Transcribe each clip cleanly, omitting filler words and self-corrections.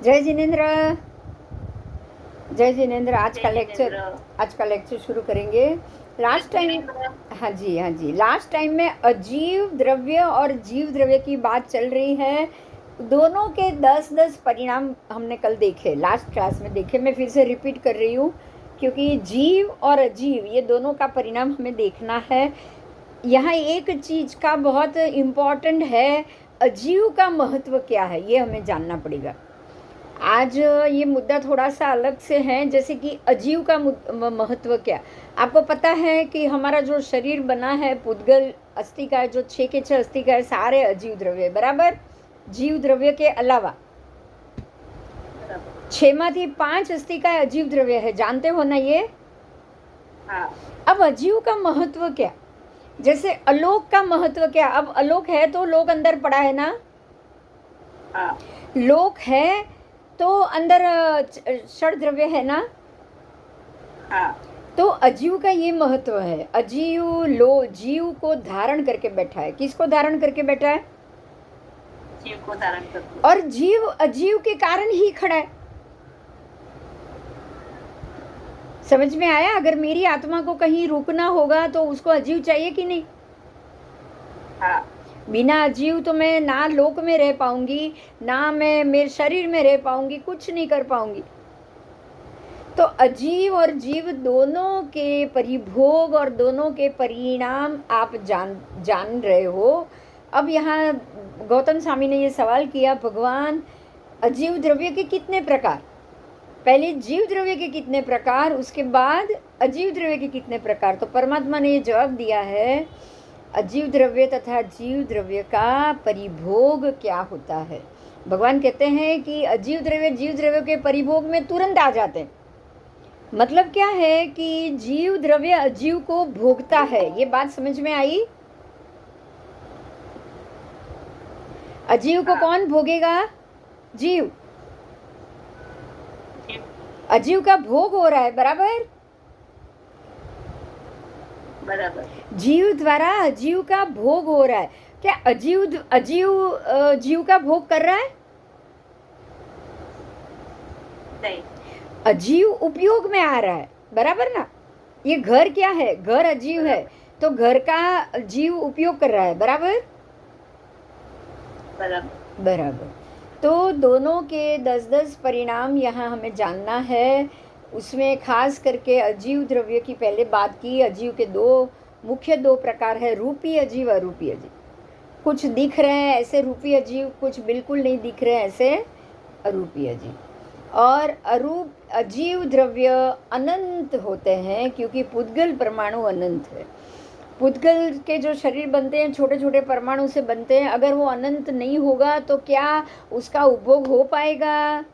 जय जिनेन्द्र। जय जिनेन्द्र। जय जिनेन्द्र। आज का लेक्चर शुरू करेंगे। लास्ट टाइम, हाँ जी हाँ जी, लास्ट टाइम में अजीव द्रव्य और जीव द्रव्य की बात चल रही है। दोनों के 10-10 परिणाम हमने कल देखे, लास्ट क्लास में देखे। मैं फिर से रिपीट कर रही हूँ क्योंकि जीव और अजीव ये दोनों का परिणाम हमें देखना है। यहाँ एक चीज़ का बहुत इम्पोर्टेंट है, अजीव का महत्व क्या है ये हमें जानना पड़ेगा। आज ये मुद्दा थोड़ा सा अलग से है, जैसे कि अजीव का महत्व क्या। आपको पता है कि हमारा जो शरीर बना है पुद्गल अस्थि का है, जो 6 के 6 अस्थि का है, सारे अजीव द्रव्य बराबर। जीव द्रव्य के अलावा 6 में 5 अस्थि का अजीव द्रव्य है, जानते हो ना ये। हाँ। अब अजीव का महत्व क्या, जैसे अलोक का महत्व क्या। अब अलोक है तो लोक अंदर पड़ा है ना। हाँ। लोक है तो अंदर षड द्रव्य है ना। हाँ। तो अजीव का ये महत्व है। अजीव जीव को धारण करके बैठा है। किसको धारण करके बैठा है? जीव को धारण करके। और जीव अजीव के कारण ही खड़ा है। समझ में आया? अगर मेरी आत्मा को कहीं रुकना होगा तो उसको अजीव चाहिए कि नहीं? हाँ। बिना अजीव तो मैं ना लोक में रह पाऊंगी, ना मैं मेरे शरीर में रह पाऊंगी, कुछ नहीं कर पाऊंगी। तो अजीव और जीव दोनों के परिभोग और दोनों के परिणाम आप जान रहे हो। अब यहाँ गौतम स्वामी ने ये सवाल किया, भगवान अजीव द्रव्य के कितने प्रकार, पहले जीव द्रव्य के कितने प्रकार, उसके बाद अजीव द्रव्य के कितने प्रकार। तो परमात्मा ने ये जवाब दिया है, अजीव द्रव्य तथा जीव द्रव्य का परिभोग क्या होता है। भगवान कहते हैं कि अजीव द्रव्य जीव द्रव्य के परिभोग में तुरंत आ जाते हैं। मतलब क्या है कि जीव द्रव्य अजीव को भोगता है। ये बात समझ में आई? अजीव को कौन भोगेगा? जीव। अजीव का भोग हो रहा है, बराबर। बराबर। जीव द्वारा अजीव का भोग हो रहा है। क्या अजीव जीव का भोग कर रहा है? नहीं। अजीव उपयोग में आ रहा है, बराबर ना। ये घर क्या है? घर अजीव है, तो घर का जीव उपयोग कर रहा है, बराबर बराबर। बराबर। तो दोनों के 10-10 परिणाम यहाँ हमें जानना है। उसमें खास करके अजीव द्रव्य की पहले बात की। अजीव के मुख्य दो प्रकार है, रूपी अजीव, अरूपी अजीव। कुछ दिख रहे हैं ऐसे रूपी अजीव, कुछ बिल्कुल नहीं दिख रहे हैं ऐसे अरूपी अजीव। और अजीव द्रव्य अनंत होते हैं क्योंकि पुद्गल परमाणु अनंत है। पुद्गल के जो शरीर बनते हैं छोटे छोटे परमाणु से बनते हैं। अगर वो अनंत नहीं होगा तो क्या उसका उपभोग हो पाएगा?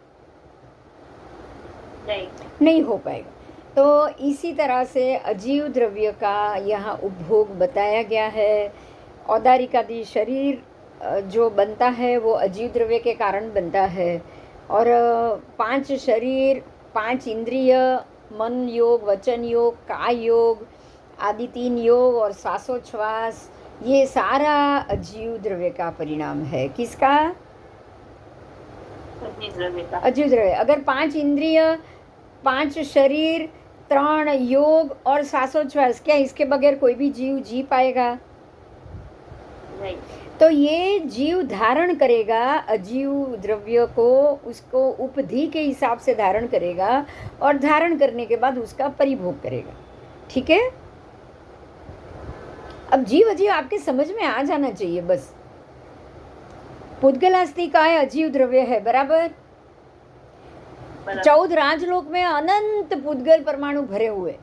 नहीं हो पाएगा। तो इसी तरह से अजीव द्रव्य का यहाँ उपभोग बताया गया है। औदारिक आदि शरीर जो बनता है वो अजीव द्रव्य के कारण बनता है। और 5 शरीर, 5 इंद्रिय, मन योग, वचन योग, काय योग आदि 3 योग और श्वासोच्छ्वास, ये सारा अजीव द्रव्य का परिणाम है। किसका? अजीव द्रव्य। अगर 5 इंद्रिय, 5 शरीर, 3 योग और श्वासोच्छ्वास, क्या इसके बगैर कोई भी जीव जी पाएगा? नहीं। तो ये जीव धारण करेगा अजीव द्रव्य को, उसको उपधि के हिसाब से धारण करेगा और धारण करने के बाद उसका परिभोग करेगा। ठीक है? अब जीव अजीव आपके समझ में आ जाना चाहिए बस। पुद्गल अस्थि का अजीव द्रव्य है, बराबर। 14 राजलोक में अनंत पुद्गल परमाणु भरे हुए,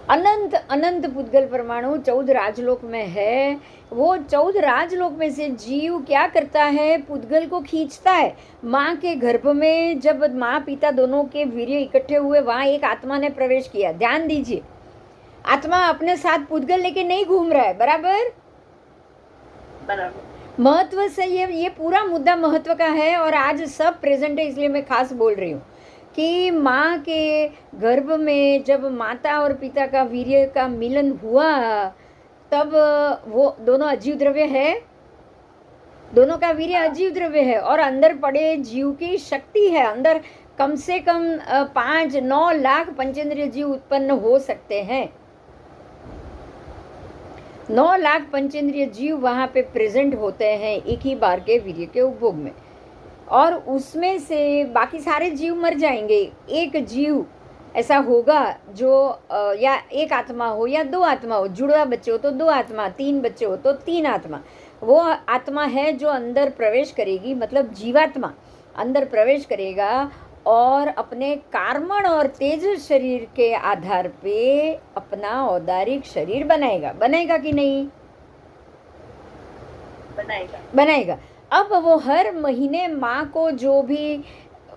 अनंत अनंत पुद्गल परमाणु 14 राजलोक में है। वो 14 राजलोक में से जीव क्या करता है? पुद्गल को खींचता है। माँ के गर्भ में जब माँ पिता दोनों के वीर्य इकट्ठे हुए, वहां एक आत्मा ने प्रवेश किया। ध्यान दीजिए, आत्मा अपने साथ पुद्गल लेके नहीं घूम रहा है, बराबर बराबर। महत्व से ये पूरा मुद्दा महत्व का है। और आज सब प्रेजेंट है, इसलिए मैं खास बोल रही हूँ कि माँ के गर्भ में जब माता और पिता का वीर्य का मिलन हुआ, तब वो दोनों अजीव द्रव्य है। दोनों का वीर्य अजीव द्रव्य है और अंदर पड़े जीव की शक्ति है। अंदर कम से कम 5-9 लाख पंचेंद्रिय जीव उत्पन्न हो सकते हैं। 9 लाख पंचेंद्रिय जीव वहाँ पे प्रेजेंट होते हैं एक ही बार के वीर्य के उपभोग में, और उसमें से बाकी सारे जीव मर जाएंगे। एक जीव ऐसा होगा जो या एक आत्मा हो या 2 आत्मा हो, जुड़वा बच्चे हो तो 2 आत्मा, 3 बच्चे हो तो 3 आत्मा, वो आत्मा है जो अंदर प्रवेश करेगी, मतलब जीवात्मा अंदर प्रवेश करेगा और अपने कार्मण और तेज शरीर के आधार पे अपना औदारिक शरीर बनाएगा। बनाएगा कि नहीं? बनाएगा। अब वो हर महीने माँ को जो भी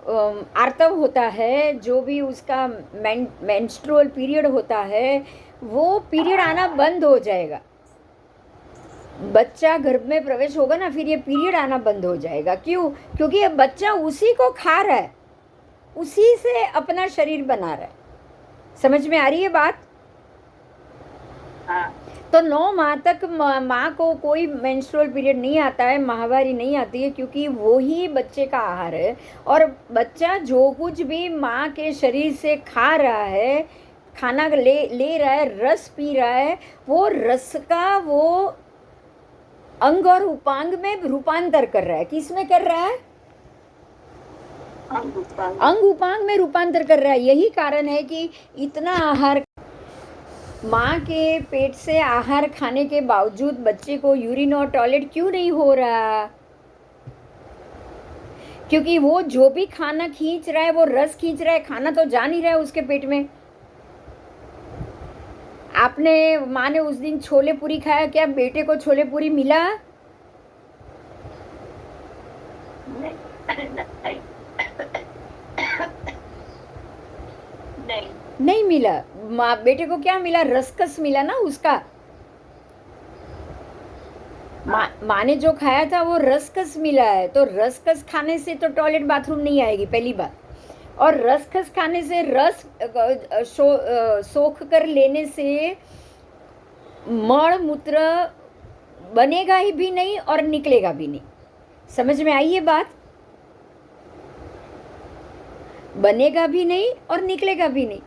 आर्तव होता है, जो भी उसका मेंस्ट्रुअल पीरियड होता है, वो पीरियड आना बंद हो जाएगा। बच्चा गर्भ में प्रवेश होगा ना, फिर ये पीरियड आना बंद हो जाएगा। क्यों? क्योंकि ये बच्चा उसी को खा रहा है, उसी से अपना शरीर बना रहा है। समझ में आ रही है बात? हाँ। तो 9 माह तक माँ को कोई मेंस्ट्रुअल पीरियड नहीं आता है, माहवारी नहीं आती है, क्योंकि वो ही बच्चे का आहार है। और बच्चा जो कुछ भी माँ के शरीर से खा रहा है, खाना ले रहा है, रस पी रहा है, वो रस का वो अंग और उपांग में रूपांतर कर रहा है। किस में कर रहा है? अंग उपांग में रूपांतर कर रहा है। यही कारण है कि इतना आहार, माँ के पेट से आहार खाने के बावजूद बच्चे को यूरिन और टॉयलेट क्यों नहीं हो रहा? क्योंकि वो जो भी खाना खींच रहा है, वो रस खींच रहा है, खाना तो जा नहीं रहा है उसके पेट में। आपने, माँ ने उस दिन छोले पूरी खाया, क्या बेटे को छोले पूरी मिला? नहीं मिला। माँ, बेटे को क्या मिला? रसकस मिला ना उसका। माँ ने जो खाया था वो रसकस मिला है। तो रसकस खाने से तो टॉयलेट बाथरूम नहीं आएगी, पहली बात। और रसकस खाने से, रस सोख कर लेने से मल मूत्र बनेगा ही भी नहीं और निकलेगा भी नहीं। समझ में आई ये बात? बनेगा भी नहीं और निकलेगा भी नहीं,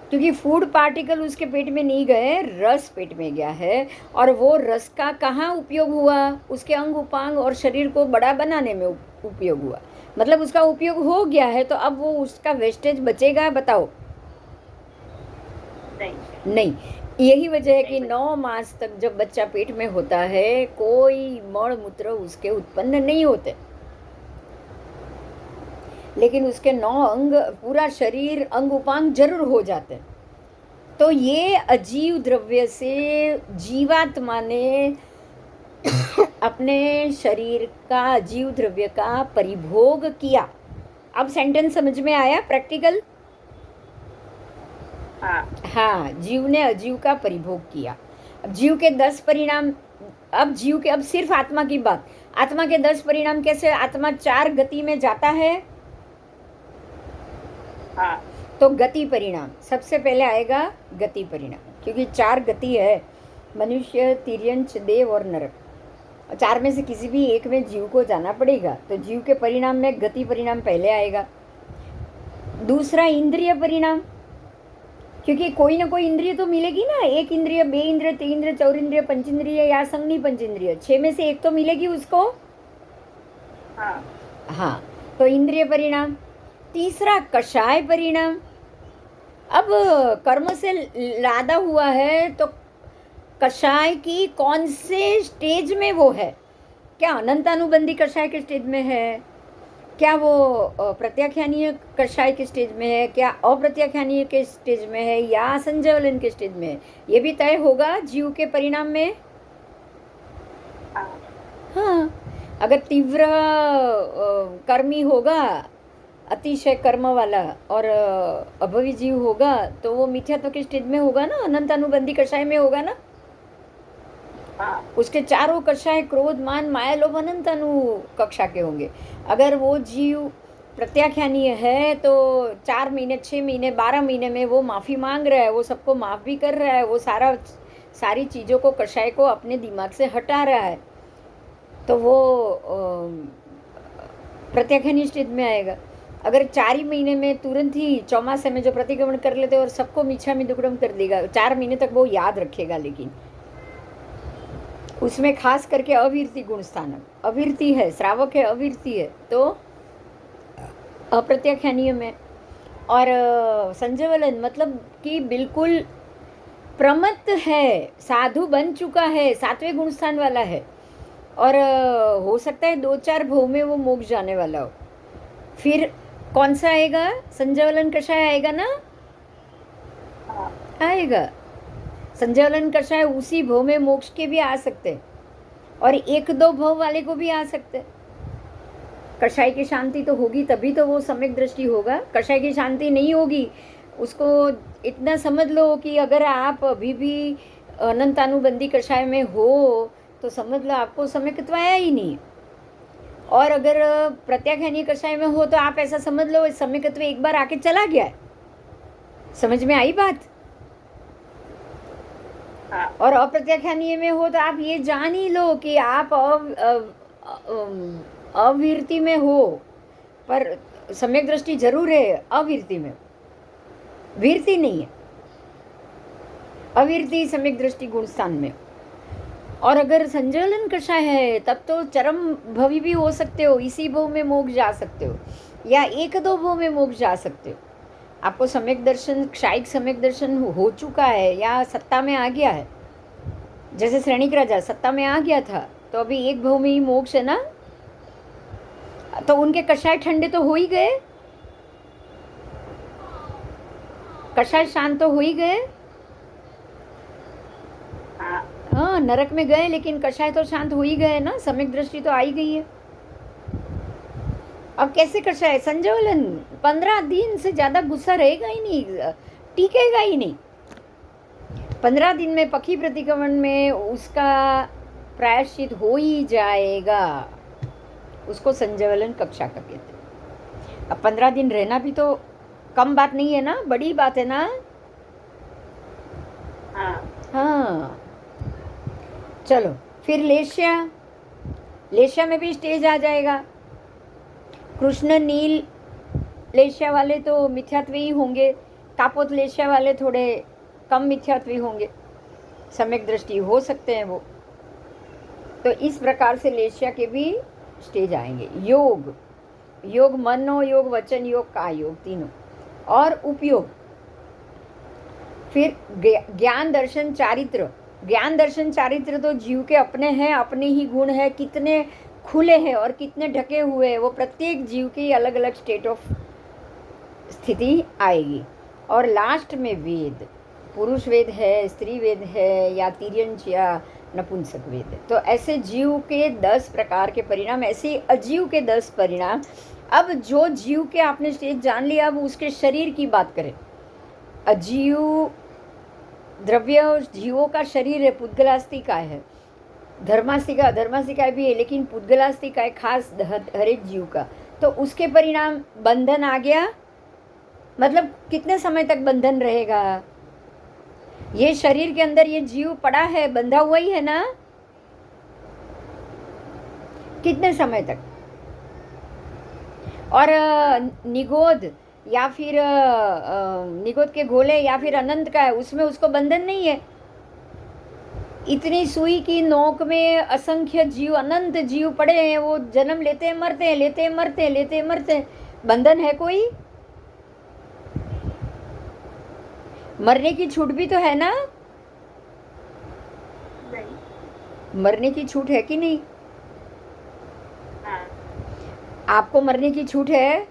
क्योंकि फूड पार्टिकल उसके पेट में नहीं गए, रस पेट में गया है। और वो रस का कहाँ उपयोग हुआ? उसके अंग उपांग और शरीर को बड़ा बनाने में उपयोग हुआ। मतलब उसका उपयोग हो गया है, तो अब वो उसका वेस्टेज बचेगा? बताओ। नहीं। यही वजह है कि 9 मास तक जब बच्चा पेट में होता है, कोई मल मूत्र उसके उत्पन्न नहीं होते, लेकिन उसके 9 अंग, पूरा शरीर, अंग उपांग जरूर हो जाते हैं। तो ये अजीव द्रव्य से जीवात्मा ने अपने शरीर का, अजीव द्रव्य का परिभोग किया। अब सेंटेंस समझ में आया? प्रैक्टिकल? हाँ, जीव ने अजीव का परिभोग किया। अब जीव के 10 परिणाम, अब सिर्फ आत्मा की बात। आत्मा के 10 परिणाम कैसे? आत्मा 4 गति में जाता है। हाँ। तो गति परिणाम सबसे पहले आएगा, गति परिणाम, क्योंकि 4 गति है, मनुष्य, तिर्यंच, देव और नरक। 4 में से किसी भी एक में जीव को जाना पड़ेगा, तो जीव के परिणाम में गति परिणाम पहले आएगा। दूसरा इंद्रिय परिणाम, क्योंकि कोई ना कोई इंद्रिय तो मिलेगी ना। 1 इंद्रिय, 2 इंद्रिय, 3 इंद्रिय, 4 इंद्रिय, 5 इंद्रिय या संगनी पंचेंद्रिय, 6 में से एक तो मिलेगी उसको। हाँ, तो इंद्रिय परिणाम। तीसरा कषाय परिणाम। अब कर्म से लादा हुआ है, तो कषाय की कौन से स्टेज में वो है? क्या अनंतानुबंधी कषाय के स्टेज में है? क्या वो प्रत्याख्यानीय कषाय के स्टेज में है? क्या अप्रत्याख्यानीय के स्टेज में है? या संजयवलन के स्टेज में है? ये भी तय होगा जीव के परिणाम में। हाँ, अगर तीव्र कर्मी होगा, अतिशय कर्म वाला, और अभवी जीव होगा, तो वो मिथ्यात्व के स्टेज में होगा ना, अनंतानुबंधी कषाय में होगा ना। उसके चारों कषाय, क्रोध, मान, माया, लोभ, अनंतानु कक्षा के होंगे। अगर वो जीव प्रत्याख्यानीय है, तो 4 महीने, 6 महीने, 12 महीने में वो माफ़ी मांग रहा है, वो सबको माफ़ भी कर रहा है, वो सारी चीज़ों को, कषाय को अपने दिमाग से हटा रहा है। तो वो प्रत्याख्यानी स्टेज में आएगा। अगर 4 ही महीने में तुरंत ही चौमासे में जो प्रतिक्रमण कर लेते और सबको मिच्छामि दुक्कडम कर देगा, 4 महीने तक वो याद रखेगा। लेकिन उसमें खास करके अवीरति गुण स्थानक, अवीरति है, श्रावक है, अवीरति है, तो अप्रत्याख्यानीय में। और संजयवलन मतलब कि बिल्कुल प्रमत्त है, साधु बन चुका है, 7वें गुण स्थान वाला है, और हो सकता है 2-4 भव में वो मोक्ष जाने वाला हो। फिर कौन सा आएगा? संजयवलन कषाय आएगा ना? हाँ, आएगा। संजयवलन कषाय उसी भव में मोक्ष के भी आ सकते हैं, और 1-2 भव वाले को भी आ सकते हैं। कषाय की शांति तो होगी तभी तो वो सम्यक दृष्टि होगा। कषाय की शांति नहीं होगी, उसको इतना समझ लो कि अगर आप अभी भी अनंतानुबंधी कषाय में हो तो समझ लो आपको सम्यकत्व आया ही नहीं। और अगर प्रत्याख्यानी कषाय में हो तो आप ऐसा समझ लो सम्यकत्व एक बार आके चला गया है। समझ में आई बात? हाँ, और अप्रत्याख्यानीय में हो तो आप ये जान ही लो कि आप अवीरति में हो, पर सम्यक दृष्टि जरूर है अवीरति में, वीरति नहीं है, अवीरति सम्यक दृष्टि गुण स्थान में। और अगर संजयवलन कषाय है तब तो चरम भवी भी हो सकते हो, इसी भव में मोक्ष जा सकते हो, या 1-2 भव में मोक्ष जा सकते हो। आपको सम्यक दर्शन, क्षायिक सम्यक दर्शन हो चुका है या सत्ता में आ गया है, जैसे श्रेणिक राजा सत्ता में आ गया था तो अभी 1 भव में ही मोक्ष है ना, तो उनके कषाय ठंडे तो हो ही गए, कषाय शांत तो हो ही गए। हाँ, हाँ, नरक में गए लेकिन कषाय तो शांत हो ही गए ना, सम्यक दृष्टि तो आई गई है। अब कैसे कषाय? संजयवलन 15 दिन से ज्यादा गुस्सा रहेगा ही नहीं, टिकेगा ही नहीं। 15 दिन में पक्षी प्रतिक्रमण में उसका प्रायश्चित हो ही जाएगा, उसको संजयवलन कक्षा का कहते हैं। अब 15 दिन रहना भी तो कम बात नहीं है ना, बड़ी बात है ना। हाँ, हाँ, चलो फिर लेश्या, लेश्या में भी स्टेज आ जाएगा। कृष्ण नील लेश्या वाले तो मिथ्यात्वी ही होंगे, कापोत लेश्या वाले थोड़े कम मिथ्यात्वी होंगे, सम्यक दृष्टि हो सकते हैं वो। तो इस प्रकार से लेश्या के भी स्टेज आएंगे। योग, योग मनो योग, वचन योग, का योग, तीनों, और उपयोग। फिर ज्ञान दर्शन चारित्र, ज्ञान दर्शन चारित्र तो जीव के अपने हैं, अपने ही गुण है, कितने खुले हैं और कितने ढके हुए हैं, वो प्रत्येक जीव की अलग अलग स्टेट ऑफ स्थिति आएगी। और लास्ट में वेद, पुरुष वेद है, स्त्री वेद है, या तिर्यंच या नपुंसक वेद है। तो ऐसे जीव के 10 प्रकार के परिणाम, ऐसे अजीव के 10 परिणाम। अब जो जीव के आपने स्टेज जान लिया, अब उसके शरीर की बात करें। अजीव द्रव्य जीवों का शरीर है, पुद्गलास्तिकाय है, धर्मास्तिका अधर्मास्तिकाय भी है, लेकिन पुद्गलास्तिकाय खास हर एक जीव का। तो उसके परिणाम बंधन आ गया, मतलब कितने समय तक बंधन रहेगा? ये शरीर के अंदर ये जीव पड़ा है, बंधा हुआ ही है ना, कितने समय तक? और निगोद या फिर निगोद के गोले या फिर अनंत का है, उसमें उसको बंधन नहीं है। इतनी सुई की नोक में असंख्य जीव, अनंत जीव पड़े हैं, वो जन्म लेते हैं, मरते हैं, लेते हैं, मरते हैं, लेते हैं, मरते हैं। बंधन है कोई? मरने की छूट भी तो है ना, नहीं, मरने की छूट है कि नहीं? हाँ, आपको मरने की छूट है?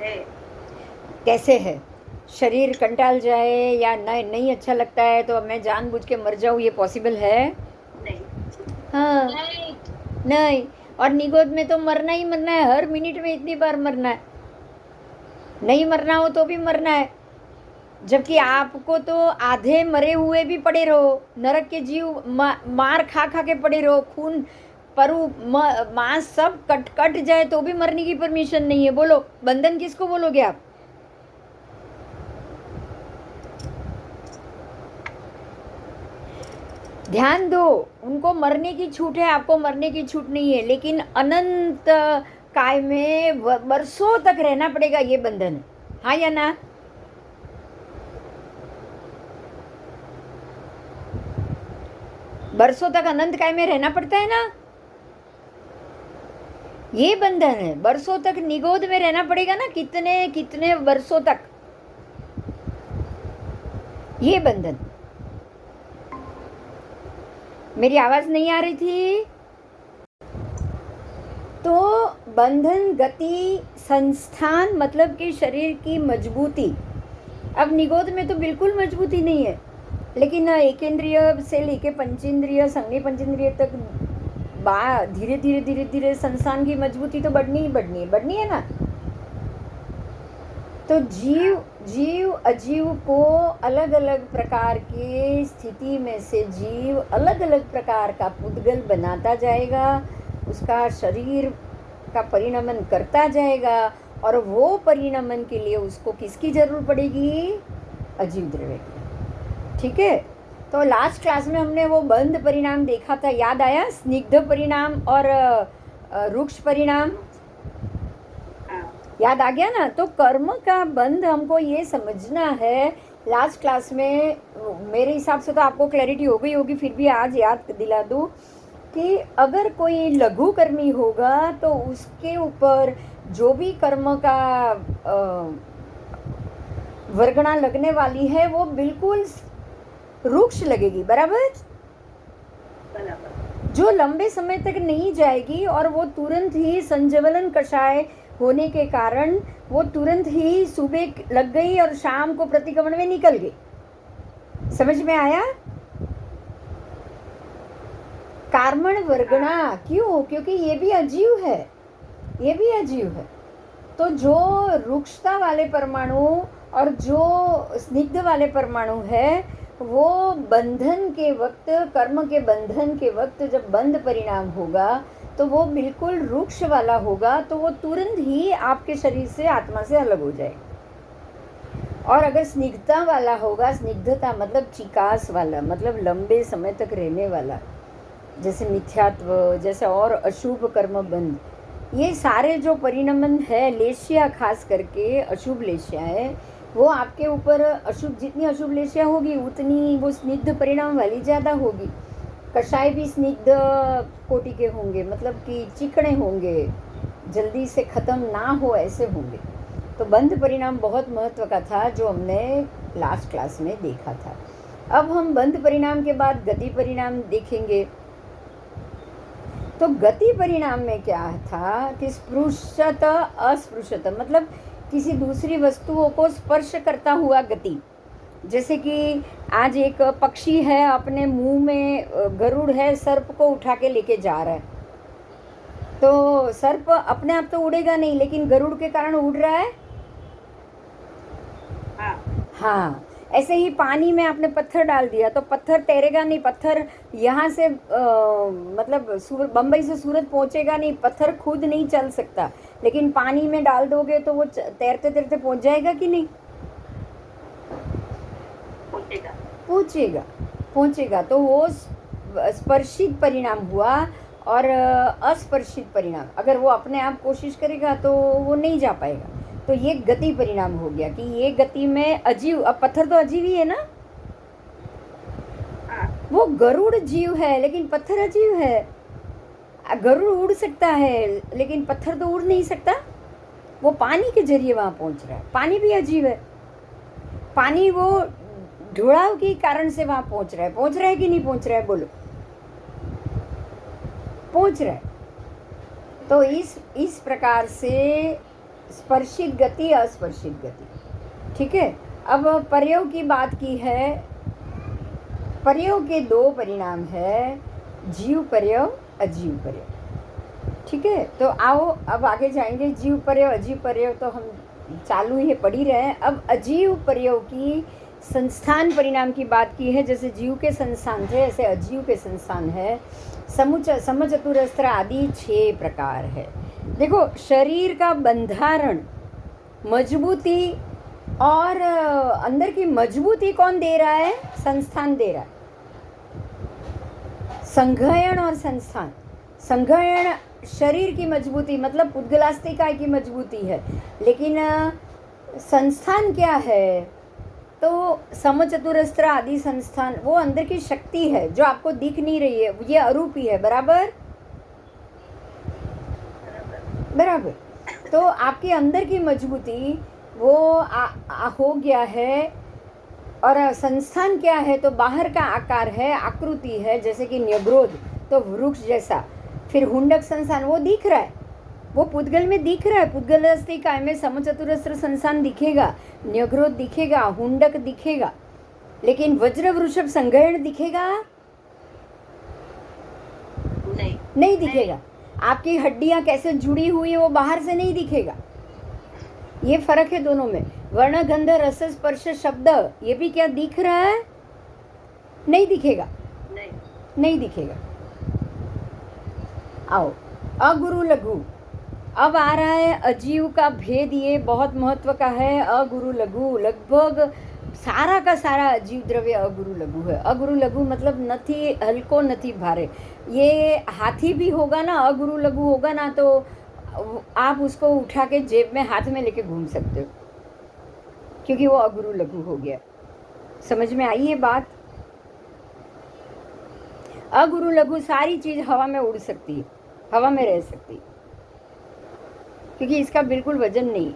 है, कैसे है? शरीर कंटाल जाए या नहीं अच्छा लगता है तो मैं जानबूझ के मर जाऊँ, ये पॉसिबल है? नहीं, हाँ, नहीं। और निगोद में तो मरना ही मरना है, हर मिनट में इतनी बार मरना है, नहीं मरना हो तो भी मरना है। जबकि आपको तो आधे मरे हुए भी पड़े रहो, नरक के जीव मार खा खा के पड़े रहो, खून परु मांस सब कट जाए तो भी मरने की परमिशन नहीं है। बोलो बंधन किसको बोलोगे आप? ध्यान दो, उनको मरने की छूट है, आपको मरने की छूट नहीं है, लेकिन अनंत काय में बरसों तक रहना पड़ेगा, ये बंधन है। हाँ या ना? बरसों तक अनंत काय में रहना पड़ता है ना, ये बंधन है। बरसों तक निगोद में रहना पड़ेगा ना, कितने कितने बरसों तक, ये बंधन। मेरी आवाज नहीं आ रही थी? तो बंधन, गति, संस्थान मतलब कि शरीर की मजबूती। अब निगोद में तो बिल्कुल मजबूती नहीं है, लेकिन एकेंद्रिय से लेके पंचेंद्रिय, संज्ञेय पंचेंद्रिय तक धीरे धीरे धीरे धीरे संस्थान की मजबूती तो बढ़नी है ना। तो जीव अजीव को अलग अलग प्रकार की स्थिति में से जीव अलग अलग प्रकार का पुद्गल बनाता जाएगा, उसका शरीर का परिणमन करता जाएगा, और वो परिणमन के लिए उसको किसकी जरूरत पड़ेगी? अजीव द्रव्य की। ठीक है, तो लास्ट क्लास में हमने वो बंध परिणाम देखा था, याद आया? स्निग्ध परिणाम और रुक्ष परिणाम याद आ गया ना? तो कर्म का बंध हमको ये समझना है। लास्ट क्लास में मेरे हिसाब से तो आपको क्लैरिटी हो गई होगी, फिर भी आज याद दिला दूँ कि अगर कोई लघु कर्मी होगा तो उसके ऊपर जो भी कर्म का वर्गणा लगने वाली है वो बिल्कुल रुक्ष लगेगी, बराबर? जो लंबे समय तक नहीं जाएगी, और वो तुरंत ही संजवलन कषाय होने के कारण वो तुरंत ही सुबह लग गई और शाम को प्रतिक्रमण में निकल गई। समझ में आया? कार्मण वर्गणा क्यों? क्योंकि ये भी अजीव है, ये भी अजीव है। तो जो रुक्षता वाले परमाणु और जो स्निग्ध वाले परमाणु है, वो बंधन के वक्त, कर्म के बंधन के वक्त जब बंध परिणाम होगा तो वो बिल्कुल रुक्ष वाला होगा, तो वो तुरंत ही आपके शरीर से, आत्मा से अलग हो जाएगा। और अगर स्निग्धता वाला होगा, स्निग्धता मतलब चिकास वाला, मतलब लंबे समय तक रहने वाला, जैसे मिथ्यात्व, जैसे और अशुभ कर्म बंध, ये सारे जो परिणमन है, लेशिया खास करके अशुभ लेशिया है, वो आपके ऊपर अशुभ, जितनी अशुभ लेशिया होगी उतनी वो स्निग्ध परिणाम वाली ज़्यादा होगी। कषाय भी स्निग्ध कोटि के होंगे, मतलब कि चिकने होंगे, जल्दी से ख़त्म ना हो ऐसे होंगे। तो बंध परिणाम बहुत महत्व का था, जो हमने लास्ट क्लास में देखा था। अब हम बंध परिणाम के बाद गति परिणाम देखेंगे। तो गति परिणाम में क्या था कि स्पृशत अस्पृशत, मतलब किसी दूसरी वस्तुओं को स्पर्श करता हुआ गति। जैसे कि आज एक पक्षी है, अपने मुंह में गरुड़ है, सर्प को उठा के लेके जा रहा है, तो सर्प अपने आप तो उड़ेगा नहीं, लेकिन गरुड़ के कारण उड़ रहा है। हाँ, ऐसे ही पानी में आपने पत्थर डाल दिया तो पत्थर तैरेगा नहीं, पत्थर यहाँ से मतलब बम्बई से सूरत पहुँचेगा नहीं, पत्थर खुद नहीं चल सकता, लेकिन पानी में डाल दोगे तो वो तैरते तैरते पहुँच जाएगा कि नहीं? पहुँचेगा। तो वो स्पर्शित परिणाम हुआ, और अस्पर्शित परिणाम, अगर वो अपने आप कोशिश करेगा तो वो नहीं जा पाएगा। तो ये गति परिणाम हो गया कि ये गति में अजीव, अब पत्थर तो अजीव ही है ना, वो गरुड़ जीव है लेकिन पत्थर अजीव है। गरुड़ उड़ सकता है लेकिन पत्थर तो उड़ नहीं सकता, वो पानी के जरिए वहाँ पहुँच रहा है। पानी भी अजीव है, पानी वो ढोड़ाव के कारण से वहाँ पहुँच रहा है कि नहीं पहुँच रहा है? बोलो, पहुँच रहा है। तो इस प्रकार से स्पर्शित गति, अस्पर्शित गति, ठीक है। अब प्रयोग की बात की है, प्रयोग के दो परिणाम है, जीव प्रयोग, अजीव प्रयोग, ठीक है। तो आओ अब आगे जाएंगे। जीव प्रयोग, अजीव प्रयोग तो हम चालू ही पढ़ ही रहे हैं। अब अजीव प्रयोग की संस्थान परिणाम की बात की है। जैसे जीव के संस्थान थे, ऐसे अजीव के संस्थान है। समचतुरस्त्र आदि 6 प्रकार है। देखो, शरीर का बंधारण, मजबूती, और अंदर की मजबूती कौन दे रहा है? संस्थान दे रहा है। संघयन और संस्थान। संघयन शरीर की मजबूती, मतलब पुद्गलास्तिकाय की मजबूती है, लेकिन संस्थान क्या है? तो समचतुरस्त्र आदि संस्थान, वो अंदर की शक्ति है जो आपको दिख नहीं रही है, ये अरूपी है। बराबर बराबर। तो आपके अंदर की मजबूती वो हो गया है। और संस्थान क्या है? तो बाहर का आकार है, आकृति है, जैसे कि न्यग्रोध, तो वृक्ष जैसा। फिर हुंडक संस्थान वो दिख रहा है, वो पुद्गल में दिख रहा है। पुद्गलास्तिकाय में समचतुरस्त्र संस्थान दिखेगा, न्यग्रोध दिखेगा, हुंडक दिखेगा, लेकिन वज्र वृषभ संघयन दिखेगा नहीं दिखेगा। आपकी हड्डियां कैसे जुड़ी हुई है वो बाहर से नहीं दिखेगा। ये फर्क है दोनों में। वर्ण गंध रस स्पर्श शब्द, ये भी क्या दिख रहा है? नहीं दिखेगा, नहीं दिखेगा। आओ अगुरु लघु। अब आ रहा है अजीव का भेद, ये बहुत महत्व का है। अगुरु लघु, लगभग सारा का सारा अजीव द्रव्य अगुरु लघु है। अगुरु लघु मतलब नथी हल्को नथी भारे। ये हाथी भी होगा ना, अगुरु लघु होगा ना, तो आप उसको उठा के जेब में हाथ में लेके घूम सकते हो, क्योंकि वो अगुरु लघु हो गया। समझ में आई ये बात? अगुरु लघु सारी चीज हवा में उड़ सकती है, हवा में रह सकती है, क्योंकि इसका बिल्कुल वजन नहीं।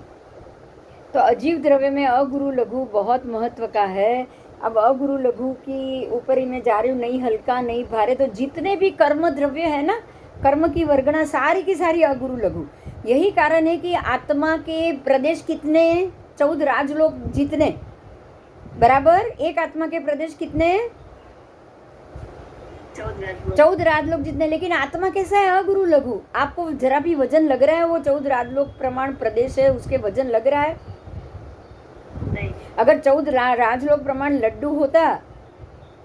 तो अजीव द्रव्य में अगुरु लघु बहुत महत्व का है। अब अगुरु लघु की ऊपर ही मैं जा रही हूँ, नहीं हल्का नहीं भारे। तो जितने भी कर्म द्रव्य है ना, कर्म की वर्गणा सारी की सारी अगुरु लघु। यही कारण है कि आत्मा के प्रदेश कितने? 14 राजलोक जितने, बराबर एक आत्मा के प्रदेश कितने? 14 राजलोक जितने। लेकिन आत्मा कैसा है? अगुरु लघु। आपको जरा भी वजन लग रहा है वो 14 राजलोक प्रमाण प्रदेश है, उसके वजन लग रहा है? नहीं। अगर 14 राजलोक प्रमाण लड्डू होता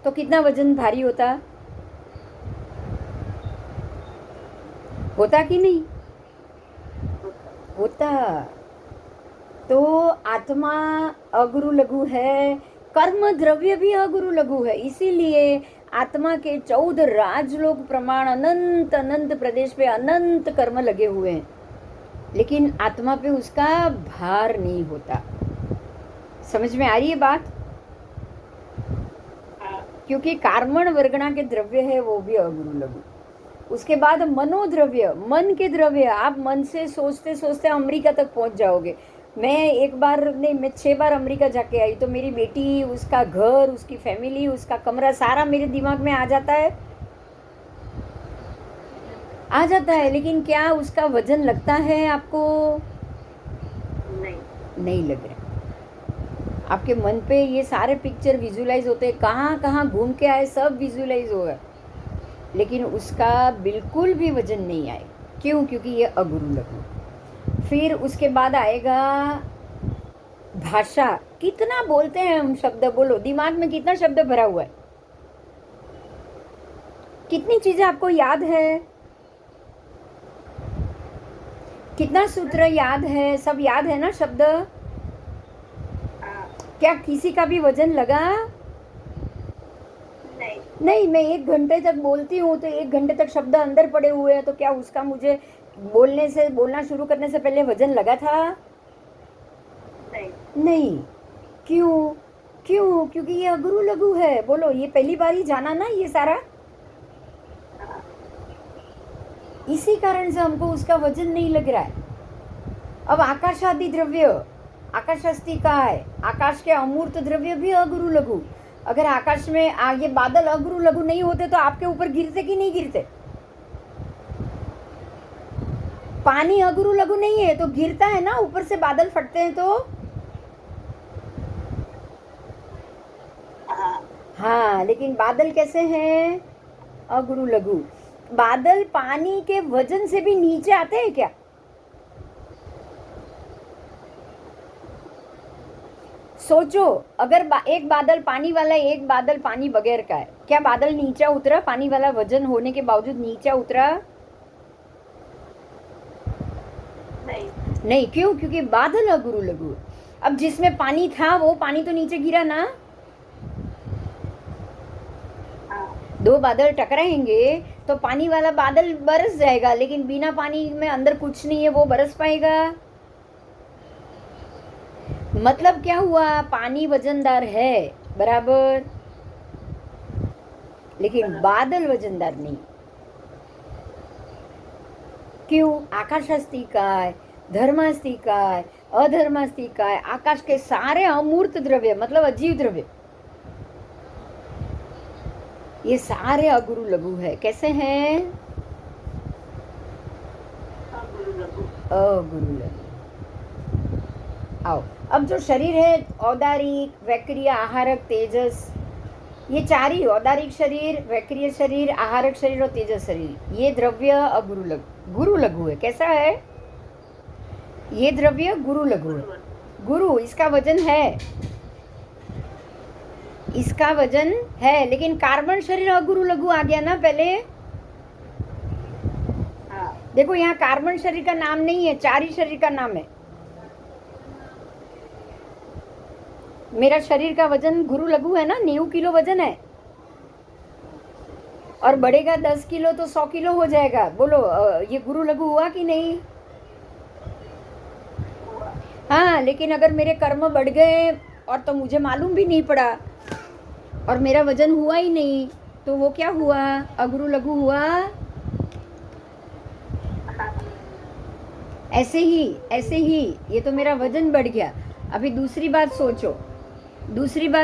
तो कितना वजन भारी होता? होता कि नहीं होता? तो आत्मा अगुरु लघु है, कर्म द्रव्य भी अगुरु लघु है। इसीलिए आत्मा के 14 राजलोक प्रमाण अनंत अनंत प्रदेश पे अनंत कर्म लगे हुए हैं, लेकिन आत्मा पे उसका भार नहीं होता। समझ में आ रही है बात? क्योंकि कार्मण वर्गणा के द्रव्य है वो भी अगुरु लघु। उसके बाद मनोद्रव्य, मन के द्रव्य। आप मन से सोचते सोचते अमेरिका तक पहुंच जाओगे। मैं एक बार नहीं, मैं 6 बार अमेरिका जाके आई, तो मेरी बेटी, उसका घर, उसकी फैमिली, उसका कमरा, सारा मेरे दिमाग में आ जाता है, आ जाता है। लेकिन क्या उसका वजन लगता है आपको? नहीं लग रहा। आपके मन पे ये सारे पिक्चर विजुलाइज होते हैं, कहाँ कहाँ घूम के आए सब विजुलाइज हो गए, लेकिन उसका बिल्कुल भी वजन नहीं आए। क्यों? क्योंकि ये अगुरु लघु। फिर उसके बाद आएगा भाषा। कितना बोलते हैं हम शब्द, बोलो दिमाग में कितना शब्द भरा हुआ है, कितनी चीजें आपको याद है, कितना सूत्र याद है, सब याद है ना शब्द? क्या किसी का भी वजन लगा? नहीं। मैं 1 घंटे तक बोलती हूँ तो 1 घंटे तक शब्द अंदर पड़े हुए हैं, तो क्या उसका मुझे बोलना शुरू करने से पहले वजन लगा था? नहीं। क्यों? क्योंकि ये अगुरु लघु है। बोलो, ये पहली बार ही जाना ना ये सारा, इसी कारण से हमको उसका वजन नहीं लग रहा है। अब आकाशादि द्रव्य, आकाशास्तिकाय, आकाश के अमूर्त द्रव्य भी अगुरु लघु। अगर आकाश में ये बादल अगुरु लघु नहीं होते तो आपके ऊपर गिरते कि नहीं गिरते? पानी अगुरु लघु नहीं है तो गिरता है ना, ऊपर से बादल फटते हैं तो। हाँ, लेकिन बादल कैसे हैं? अगुरु लघु। बादल पानी के वजन से भी नीचे आते हैं क्या? सोचो, अगर एक बादल पानी वाला है, एक बादल पानी बगैर का है, क्या बादल नीचे उतरा? पानी वाला वजन होने के बावजूद नीचे उतरा? नहीं। क्यों? क्योंकि बादल अगुरु लघु। अब जिसमें पानी था वो पानी तो नीचे गिरा ना। दो बादल टकराएंगे तो पानी वाला बादल बरस जाएगा, लेकिन बिना पानी में अंदर कुछ नहीं है, वो बरस पाएगा? मतलब क्या हुआ? पानी वजनदार है, बराबर, लेकिन बादल वजनदार नहीं। क्यों? आकाश अस्ति काय, धर्म अस्ति काय, अधर्म अस्ति काय। आकाश के सारे अमूर्त द्रव्य मतलब अजीव द्रव्य, ये सारे अगुरु लघु है। कैसे हैं? अगुरु लघु। आओ, अब जो शरीर है औदारिक, वैक्रिय, आहारक, तेजस, ये चार ही, औदारिक शरीर, वैक्रिय शरीर, आहारक शरीर और तेजस शरीर, ये द्रव्य अगुरु लघु, गुरु लघु है। कैसा है? ये द्रव्य गुरु लघु है। गुरु, इसका वजन है, इसका वजन है, लेकिन कार्बन शरीर अगुरु लघु आ गया ना पहले। देखो यहाँ कार्बन शरीर का नाम नहीं है, चार ही शरीर का नाम है। मेरा शरीर का वजन गुरु लघु है ना, 90 किलो वजन है, और बढ़ेगा 10 किलो तो 100 किलो हो जाएगा। बोलो ये गुरु लघु हुआ कि नहीं? हाँ, लेकिन अगर मेरे कर्म बढ़ गए और तो मुझे मालूम भी नहीं पड़ा और मेरा वजन हुआ ही नहीं, तो वो क्या हुआ? अगुरु लघु हुआ। ऐसे ही ये तो मेरा वजन बढ़ गया। अभी दूसरी बात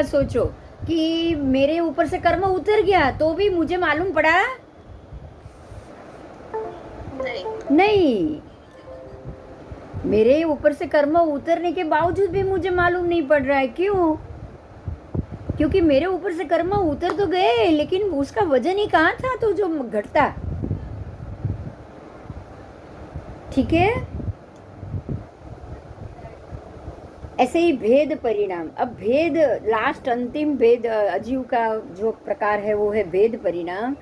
सोचो कि मेरे ऊपर से कर्म उतर गया तो भी मुझे मालूम पड़ा? नहीं, मेरे ऊपर से कर्म उतरने के बावजूद भी मुझे मालूम नहीं पड़ रहा है। क्यों? क्योंकि मेरे ऊपर से कर्म उतर तो गए, लेकिन उसका वजन ही कहाँ था तो जो घटता। ठीक है? ऐसे ही भेद परिणाम। अब भेद, लास्ट अंतिम भेद अजीव का जो प्रकार है वो है भेद परिणाम।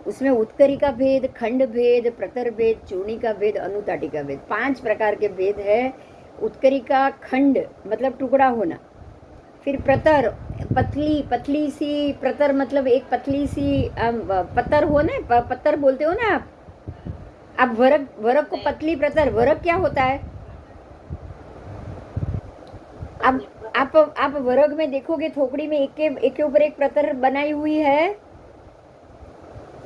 उसमें उत्करिका भेद, खंड भेद, प्रतर भेद, चूर्णिका भेद, अनुताटिका भेद, 5 प्रकार के भेद है। उत्करिका खंड मतलब टुकड़ा होना, फिर प्रतर पतली सी, प्रतर मतलब एक पतली सी पत्तर हो ना, पत्तर बोलते हो ना आप वरक को पतली प्रतर। वरक क्या होता है? आप वरग में देखोगे थोकड़ी में एक के ऊपर एक प्रतर बनाई हुई है।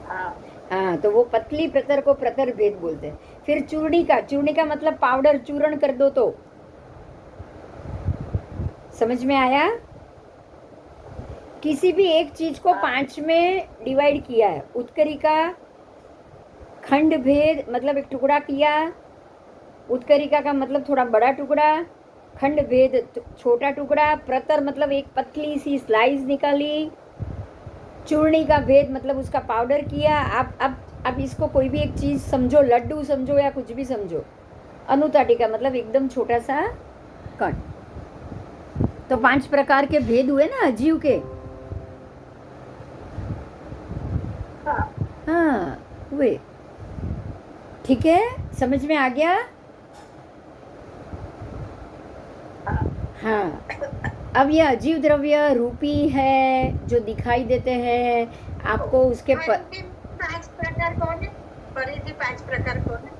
हाँ, तो वो पतली प्रतर को प्रतर भेद बोलते हैं। फिर चूर्णिका मतलब पाउडर, चूर्ण कर दो तो। समझ में आया? किसी भी एक चीज को 5 में डिवाइड किया है। उत्करिका खंड भेद मतलब एक टुकड़ा किया, उत्करिका का मतलब थोड़ा बड़ा टुकड़ा, खंड भेद छोटा टुकड़ा, प्रतर मतलब एक पतली सी स्लाइस निकाली, चूर्णी का भेद मतलब उसका पाउडर किया। आप इसको कोई भी एक चीज समझो, लड्डू समझो या कुछ भी समझो। अनुताटिका मतलब एकदम छोटा सा कण। तो 5 प्रकार के भेद हुए ना अजीव के। हाँ हुए। ठीक है, समझ में आ गया? हाँ, अब ये अजीव द्रव्य रूपी है जो दिखाई देते हैं आपको। उसके 5 प्रकार कौन है? परिधि 5 प्रकार कौन है?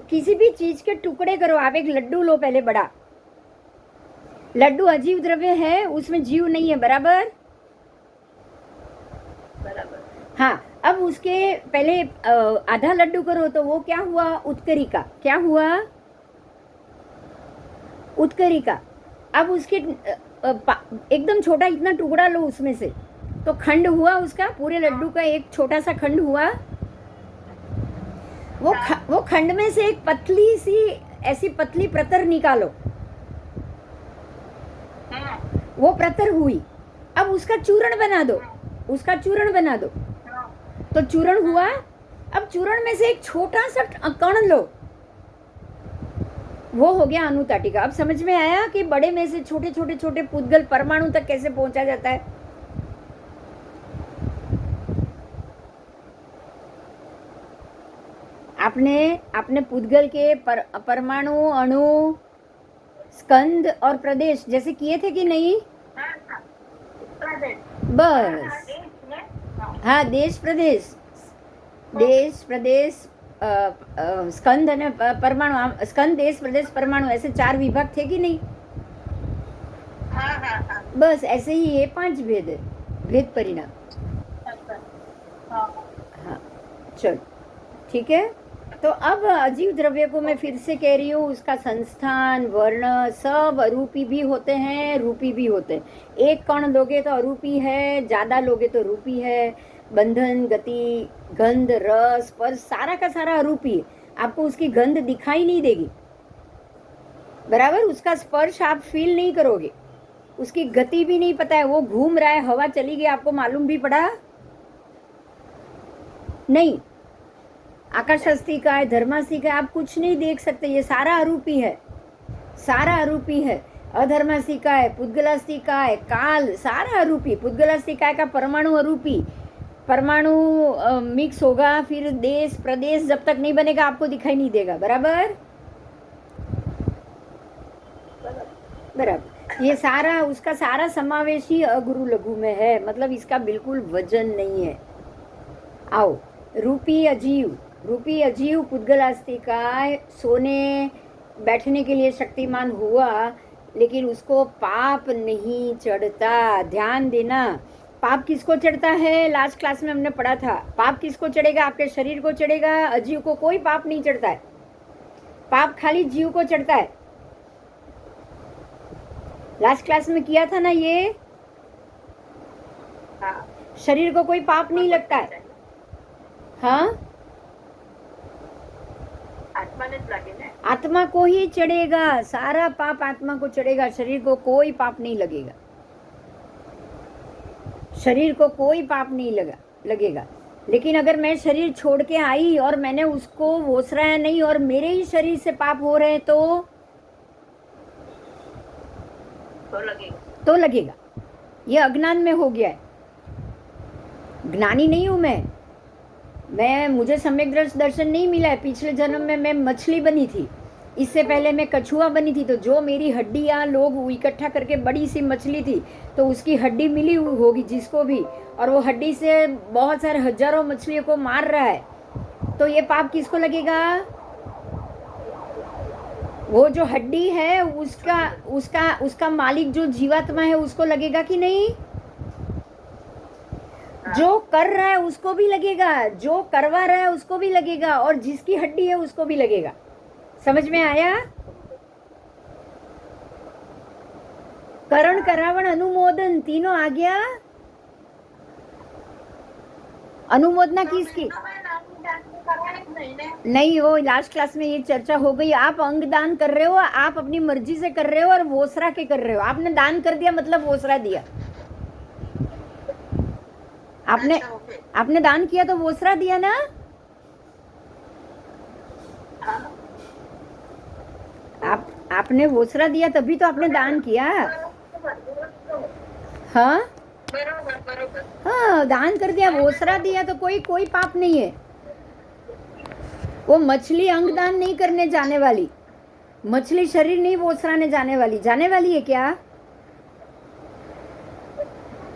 किसी भी चीज के टुकड़े करो। आप एक लड्डू लो, पहले बड़ा लड्डू अजीव द्रव्य है, उसमें जीव नहीं है, बराबर। हाँ, अब उसके पहले आधा लड्डू करो तो वो क्या हुआ? उत्करिका। क्या हुआ? उत्करिका। अब उसके एकदम छोटा इतना टुकड़ा लो उसमें से, तो खंड हुआ उसका, पूरे लड्डू का एक छोटा सा खंड हुआ। वो खंड में से एक पतली सी ऐसी पतली प्रतर निकालो, वो प्रतर हुई। अब उसका चूर्ण बना दो, तो चूर्ण हुआ। अब चूर्ण में से एक छोटा सा कण लो, वो हो गया अनुताटिका। अब समझ में आया कि बड़े में से छोटे छोटे छोटे पुद्गल परमाणु तक कैसे पहुंचा जाता है। आपने पुद्गल के परमाणु, अणु, स्कंद और प्रदेश जैसे किए थे कि नहीं? बस हाँ, देश प्रदेश, देश प्रदेश, स्कंद અને પરમાણુ, સ્કંદ દેશ પ્રદેશ પરમાણु ऐसे 4 विभाग थे कि नहीं? हाँ हाँ हाँ बस ऐसे ही ये 5 भेद है, भेद परिणाम। अच्छा हाँ हाँ, चलो ठीक है। तो अब अजीव द्रव्य को मैं फिर से कह रही हूँ, उसका संस्थान, वर्ण सब अरूपी भी होते हैं, रूपी भी होते हैं। एक कण लोगे तो अरूपी है, ज़्यादा लोगे तो रूपी है। बंधन, गति, गंध, रस, स्पर्श सारा का सारा अरूपी है। आपको उसकी गंध दिखाई नहीं देगी, बराबर। उसका स्पर्श आप फील नहीं करोगे, उसकी गति भी नहीं पता है, वो घूम रहा है, हवा चली गई, आपको मालूम भी पड़ा नहीं। आकाशास्ती का है, धर्मास्ती का है, आप कुछ नहीं देख सकते, ये सारा अरूपी है, सारा अरूपी है। अधर्मास्तिका है, पुद्गलास्तिका है, काल सारा अरूपी। पुद्गलास्तिका का परमाणु अरूपी, परमाणु मिक्स होगा, फिर देश प्रदेश जब तक नहीं बनेगा आपको दिखाई नहीं देगा, बराबर बराबर। ये सारा उसका सारा समावेश ही अगुरु लघु में है, मतलब इसका बिल्कुल वजन नहीं है। आओ, रूपी अजीव, रूपी अजीव पुद्गलास्तिका सोने बैठने के लिए शक्तिमान हुआ, लेकिन उसको पाप नहीं चढ़ता। ध्यान देना, पाप किसको चढ़ता है? लास्ट क्लास में हमने पढ़ा था, पाप किसको चढ़ेगा? आपके शरीर को चढ़ेगा, अजीव को कोई पाप नहीं चढ़ता है। पाप खाली जीव को चढ़ता है। लास्ट क्लास में किया था ना ये। हाँ शरीर को कोई पाप नहीं लगता है। हाँ, आत्मा ने लगे ना, आत्मा को ही चढ़ेगा, सारा पाप आत्मा को चढ़ेगा, शरीर को कोई पाप नहीं लगेगा, शरीर को कोई पाप नहीं लगेगा। लेकिन अगर मैं शरीर छोड़ के आई और मैंने उसको वोसराया नहीं और मेरे ही शरीर से पाप हो रहे हैं तो लगेगा। ये अज्ञान में हो गया है, ज्ञानी नहीं हूं मैं मुझे सम्यक दर्शन नहीं मिला है। पिछले जन्म में मैं मछली बनी थी, इससे पहले मैं कछुआ बनी थी, तो जो मेरी हड्डियाँ लोग इकट्ठा करके बड़ी सी मछली थी, तो उसकी हड्डी मिली होगी जिसको भी, और वो हड्डी से बहुत सारे हजारों मछलियों को मार रहा है, तो ये पाप किसको लगेगा? वो जो हड्डी है उसका मालिक जो जीवात्मा है उसको लगेगा कि नहीं? जो कर रहा है उसको भी लगेगा, जो करवा रहा है उसको भी लगेगा, और जिसकी हड्डी है उसको भी लगेगा। समझ में आया? करण, करावण, अनुमोदन तीनों आ गया। अनुमोदना किसकी? नहीं, वो लास्ट क्लास में ये चर्चा हो गई। आप अंग दान कर रहे हो, आप अपनी मर्जी से कर रहे हो और वोसरा के कर रहे हो। आपने दान कर दिया मतलब वोसरा दिया। आपने दान किया तो वोसरा दिया ना। आपने वोसरा दिया तभी तो आपने दान किया। हाँ हाँ, दान कर दिया, वोसरा दिया तो कोई पाप नहीं है। वो मछली अंग दान नहीं करने जाने वाली, मछली शरीर नहीं वोसराने जाने वाली है क्या?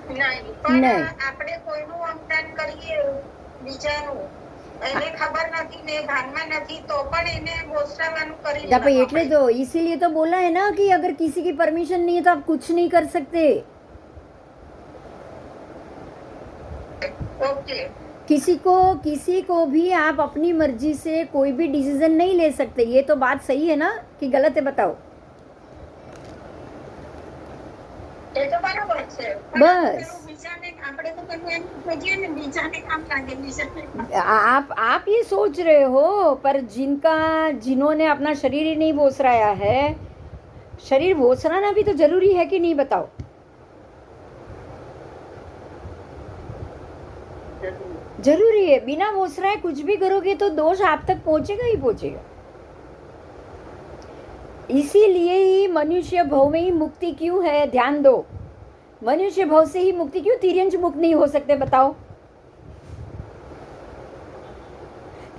नहीं, આપણે કોઈનું અંગદાન કરીએ બીજાનું, એને ખબર નથી ને ભાનમાં નથી તો પણ એને વોસરાવાનું કરી લેવાનું। એટલે તો इसीलिए तो बोला है ना कि अगर किसी की परमिशन नहीं है तो आप कुछ नहीं कर सकते। ओके, किसी को भी आप अपनी मर्जी से कोई भी डिसीजन नहीं ले सकते। ये तो बात सही है ना कि गलत है? बताओ। એ તો બરાબર છે, બસ બીજાને આપણે તો કશું એમ કહીએ ને બીજાને કામ લાગે બીજાને। आप ये सोच रहे हो, पर जिन्होंने अपना शरीर ही नहीं वोसराया है, शरीर वोसराना भी तो जरूरी है कि नहीं? बताओ। जरूरी है। बिना वोसराए कुछ भी करोगे तो दोष आप तक पहुंचेगा ही पहुंचेगा। इसीलिए ही मनुष्य भव में ही मुक्ति क्यों है? ध्यान दो, मनुष्य भव से ही मुक्ति क्यों? तिर्यंच मुक्त नहीं हो सकते? बताओ।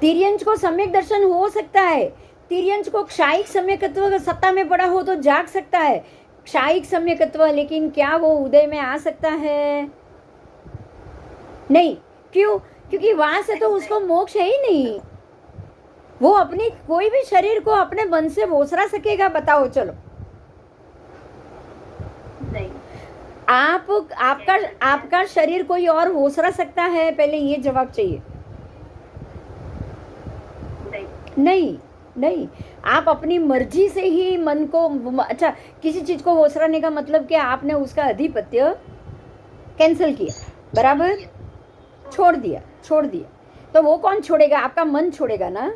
तिर्यंच को सम्यक दर्शन हो सकता है, तिर्यंच को क्षायिक सम्यकत्व सत्ता में पड़ा हो तो जाग सकता है, क्षायिक सम्यकत्व, लेकिन क्या वो उदय में आ सकता है? नहीं। क्यों? क्योंकि वहां से तो उसको मोक्ष है ही नहीं। वो अपनी कोई भी शरीर को अपने मन से भोसरा सकेगा? बताओ चलो। नहीं। आपका शरीर कोई और भोसरा सकता है? पहले ये जवाब चाहिए। नहीं नहीं, आप अपनी मर्जी से ही मन को, अच्छा, किसी चीज को ओसराने का मतलब क्या? आपने उसका अधिपत्य कैंसिल किया, बराबर, छोड़ दिया। तो वो कौन छोड़ेगा? आपका मन छोड़ेगा ना,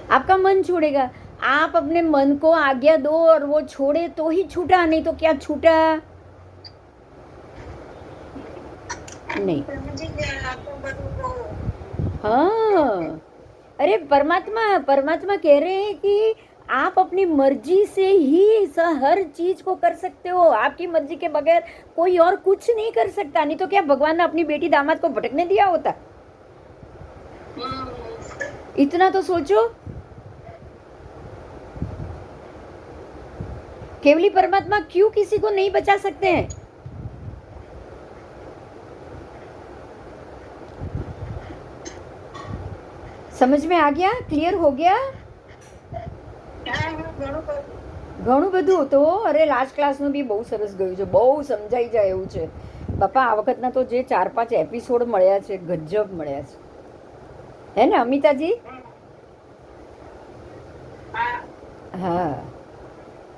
आपका मन छोड़ेगा। आप अपने मन को आज्ञा दो और वो छोड़े तो ही छूटा, नहीं तो क्या छूटा? नहीं। हाँ, अरे परमात्मा कह रहे हैं कि आप अपनी मर्जी से ही हर चीज को कर सकते हो। आपकी मर्जी के बगैर कोई और कुछ नहीं कर सकता। नहीं तो क्या भगवान ने अपनी बेटी दामाद को भटकने दिया होता? इतना तो सोचो। केवली परमात्मा क्यों किसी को नहीं बचा सकते हैं? समझ में आ गया? क्लियर हो गया? ઘણું બધું તો અરે લાસ્ટ ક્લાસનું બી બહુ સરસ ગયું છે, બહુ સમજાઈ જાય એવું છે બાપા. આ વખતના તો જે 4-5 એપિસોડ મળ્યા છે, ગજબ મળ્યા છે, હે ને અમિતાજી? हाँ,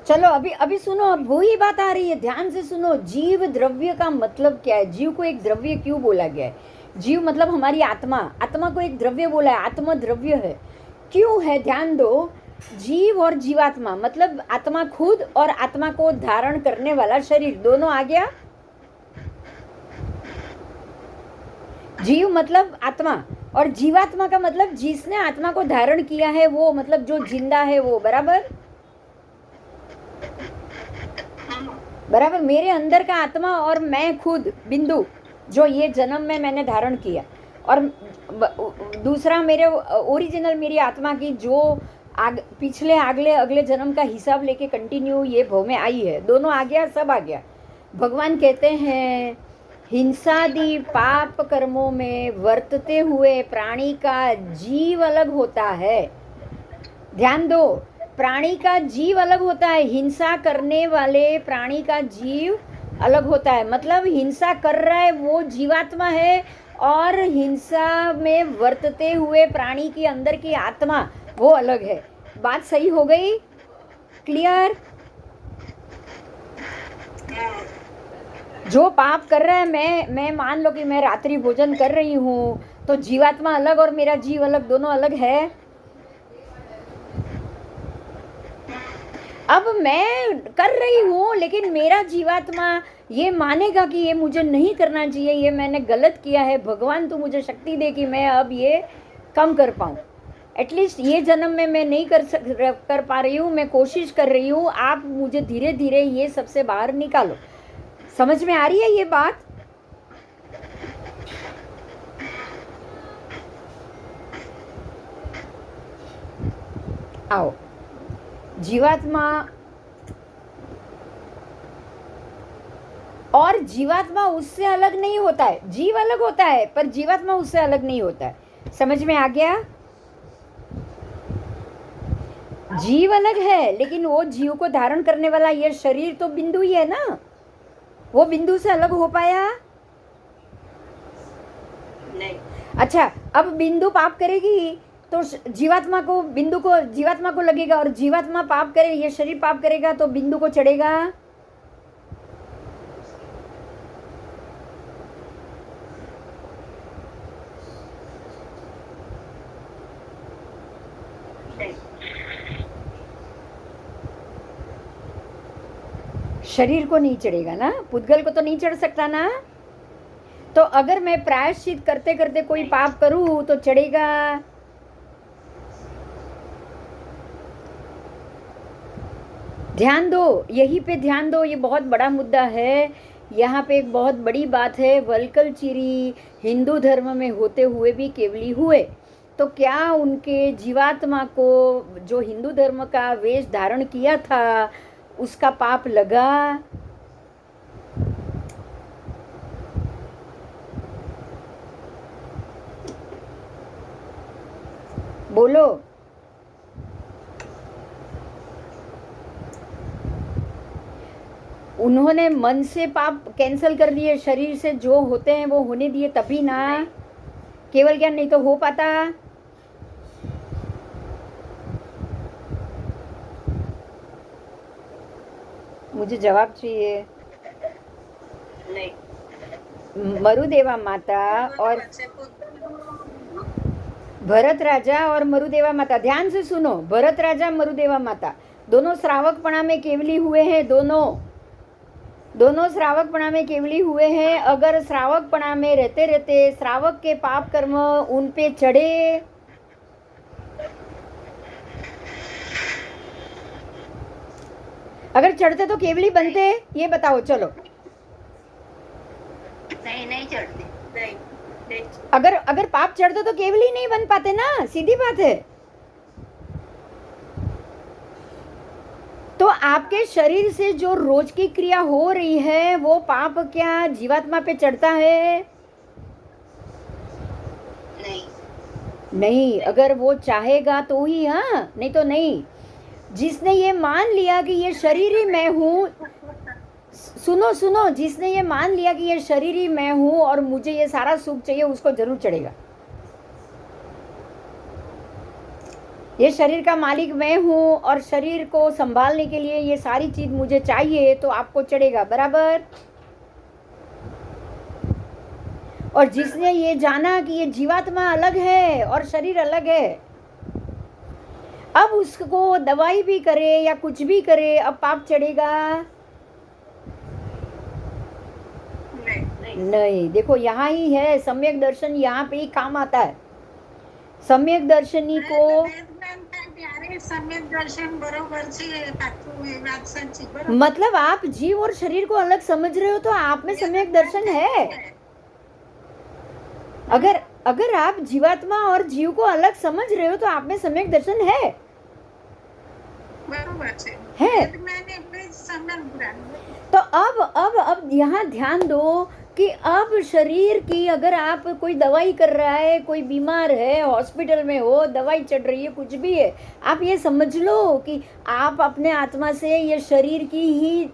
चलो अभी सुनो, अब वही बात आ रही है, ध्यान से सुनो. जीव द्रव्य का मतलब क्या है? जीव को एक द्रव्य क्यों बोला गया है? जीव मतलब हमारी आत्मा. आत्मा को एक द्रव्य बोला है, आत्मा द्रव्य है. क्यों है? ध्यान दो. जीव और जीवात्मा मतलब आत्मा खुद और आत्मा को धारण करने वाला शरीर, दोनों आ गया. जीव मतलब आत्मा और जीवात्मा का मतलब जिसने आत्मा को धारण किया है वो, मतलब जो जिंदा है वो, बराबर बराबर. मेरे अंदर का आत्मा और मैं खुद बिंदु, जो ये जन्म में मैंने धारण किया, और दूसरा मेरे ओरिजिनल मेरी आत्मा की जो पिछले अगले जन्म का हिसाब लेके कंटिन्यू ये भव में आई है. दोनों आ गया, सब आ गया. भगवान कहते हैं हिंसादि पाप कर्मों में वर्तते हुए प्राणी का जीव अलग होता है. ध्यान दो, प्राणी का जीव अलग होता है. हिंसा करने वाले प्राणी का जीव अलग होता है. मतलब हिंसा कर रहा है वो जीवात्मा है, और हिंसा में वर्तते हुए प्राणी के अंदर की आत्मा वो अलग है. बात सही हो गई? क्लियर? जो पाप कर रहा है, मैं मान लो कि मैं रात्रि भोजन कर रही हूँ, तो जीवात्मा अलग और मेरा जीव अलग, दोनों अलग है. अब मैं कर रही हूँ, लेकिन मेरा जीवात्मा ये मानेगा कि ये मुझे नहीं करना चाहिए, ये मैंने गलत किया है. भगवान तू मुझे शक्ति दे कि मैं अब ये कम कर पाऊँ. एटलीस्ट ये जन्म में मैं नहीं कर पा रही हूँ, मैं कोशिश कर रही हूँ. आप मुझे धीरे धीरे ये सबसे बाहर निकालो. समझ में आ रही है ये बात? आओ. जीवात्मा और जीवात्मा उससे अलग नहीं होता है. जीव अलग होता है पर जीवात्मा उससे अलग नहीं होता है. समझ में आ गया? जीव अलग है, लेकिन वो जीव को धारण करने वाला ये शरीर तो बिंदु ही है ना. वो बिंदु से अलग हो पाया? नहीं. अच्छा, अब बिंदु पाप करेगी तो जीवात्मा को लगेगा, और जीवात्मा पाप करे, ये शरीर पाप करेगा तो बिंदु को चढ़ेगा. शरीर को नहीं चढ़ेगा ना, पुद्गल को तो नहीं चढ़ सकता ना. तो अगर मैं प्रायश्चित करते करते कोई पाप करूं तो चढ़ेगा. ध्यान दो, यहीं पे ध्यान दो, ये बहुत बड़ा मुद्दा है. यहाँ पे एक बहुत बड़ी बात है. वल्कलचेरी हिंदू धर्म में होते हुए भी केवली हुए, तो क्या उनके जीवात्मा को जो हिंदू धर्म का वेश धारण किया था उसका पाप लगा? बोलो। उन्होंने मन से पाप कैंसल कर दिए, शरीर से जो होते हैं वो होने दिए, तभी ना केवल ज्ञान, नहीं तो हो पाता। मुझे जवाब चाहिए। नहीं, मरुदेवा माता और भरत राजा और मरुदेवा माता, ध्यान से सुनो, भरत राजा मरुदेवा माता दोनों श्रावकपणा में केवली हुए हैं, दोनों श्रावकपणा में केवली हुए हैं। अगर श्रावकपणा में रहते रहते श्रावक के पाप कर्म उन पे चढ़े, अगर चढ़ते तो केवली बनते, ये बताओ चलो। नहीं चढ़ते, नहीं। अगर पाप चढ़ते तो केवली नहीं बन पाते ना, सीधी बात है। तो आपके शरीर से जो रोज की क्रिया हो रही है वो पाप क्या जीवात्मा पे चढ़ता है? नहीं, अगर वो चाहेगा तो ही, हाँ, नहीं तो नहीं। जिसने ये मान लिया कि ये शरीर ही मैं हूँ, सुनो, जिसने ये मान लिया कि ये शरीर ही मैं हूँ और मुझे ये सारा सुख चाहिए, उसको जरूर चढ़ेगा। ये शरीर का मालिक मैं हूँ और शरीर को संभालने के लिए ये सारी चीज मुझे चाहिए, तो आपको चढ़ेगा, बराबर। और जिसने ये जाना कि ये जीवात्मा अलग है और शरीर अलग है, अब उसको दवाई भी करे या कुछ भी करे, अब पाप चढ़ेगा? नहीं। देखो यहाँ ही है सम्यक दर्शन, यहाँ पे ही काम आता है। सम्यक दर्शनी को सम्यक दर्शन बरोबर मतलब आप जीव और शरीर को अलग समझ रहे हो तो आप में सम्यक दर्शन है। अगर आप जीवात्मा और जीव को अलग समझ रहे हो तो आप में सम्यक दर्शन है, है। तो अब यहाँ ध्यान दो कि अब शरीर की, अगर आप कोई दवाई कर रहा है, कोई बीमार है, हॉस्पिटल में हो, दवाई चढ़ रही है, कुछ भी है, आप ये समझ लो कि आप अपने आत्मा से ये शरीर की ही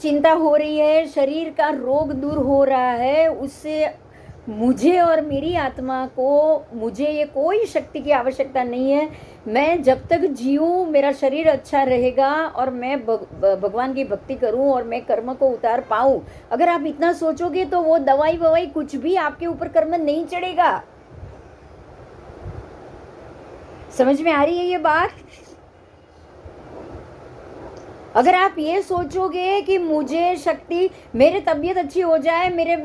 चिंता हो रही है, शरीर का रोग दूर हो रहा है, उससे मुझे और मेरी आत्मा को, मुझे ये कोई शक्ति की आवश्यकता नहीं है। मैं जब तक जीऊँ मेरा शरीर अच्छा रहेगा और मैं भगवान की भक्ति करूं और मैं कर्म को उतार पाऊं। अगर आप इतना सोचोगे तो वो दवाई ववाई कुछ भी आपके ऊपर कर्म नहीं चढ़ेगा। समझ में आ रही है ये बात? अगर आप ये सोचोगे कि मुझे शक्ति, मेरे तबीयत अच्छी हो जाए, मेरे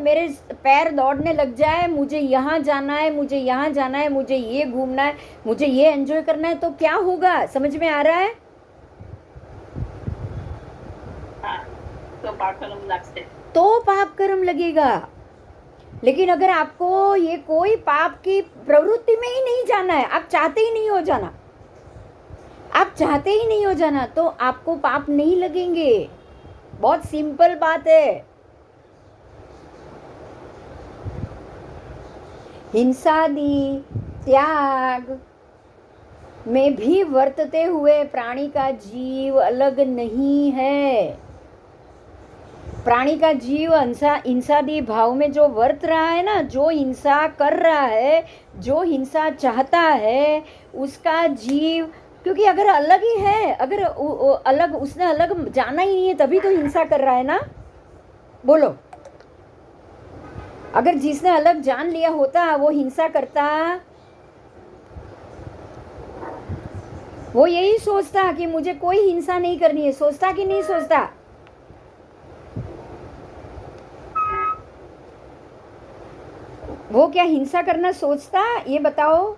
पैर दौड़ने लग जाए, मुझे यहाँ जाना है, मुझे यहाँ जाना है, मुझे ये घूमना है, मुझे ये एंजॉय करना है, तो क्या होगा? समझ में आ रहा है? तो पाप कर्म लगेगा। लेकिन अगर आपको ये कोई पाप की प्रवृत्ति में ही नहीं जाना है, आप चाहते ही नहीं हो जाना, तो आपको पाप नहीं लगेंगे। बहुत सिंपल बात है। हिंसादि त्याग में भी वर्तते हुए प्राणी का जीव अलग नहीं है। प्राणी का जीव हिंसादि भाव में जो वर्त रहा है ना, जो हिंसा कर रहा है, जो हिंसा चाहता है, उसका जीव, क्योंकि अगर अलग ही है, अगर अलग, उसने अलग जाना ही नहीं है, तभी तो हिंसा कर रहा है ना। बोलो, अगर जिसने अलग जान लिया होता वो हिंसा करता, वो यही सोचता कि मुझे कोई हिंसा नहीं करनी है, सोचता कि नहीं सोचता? वो क्या हिंसा करना सोचता? ये बताओ।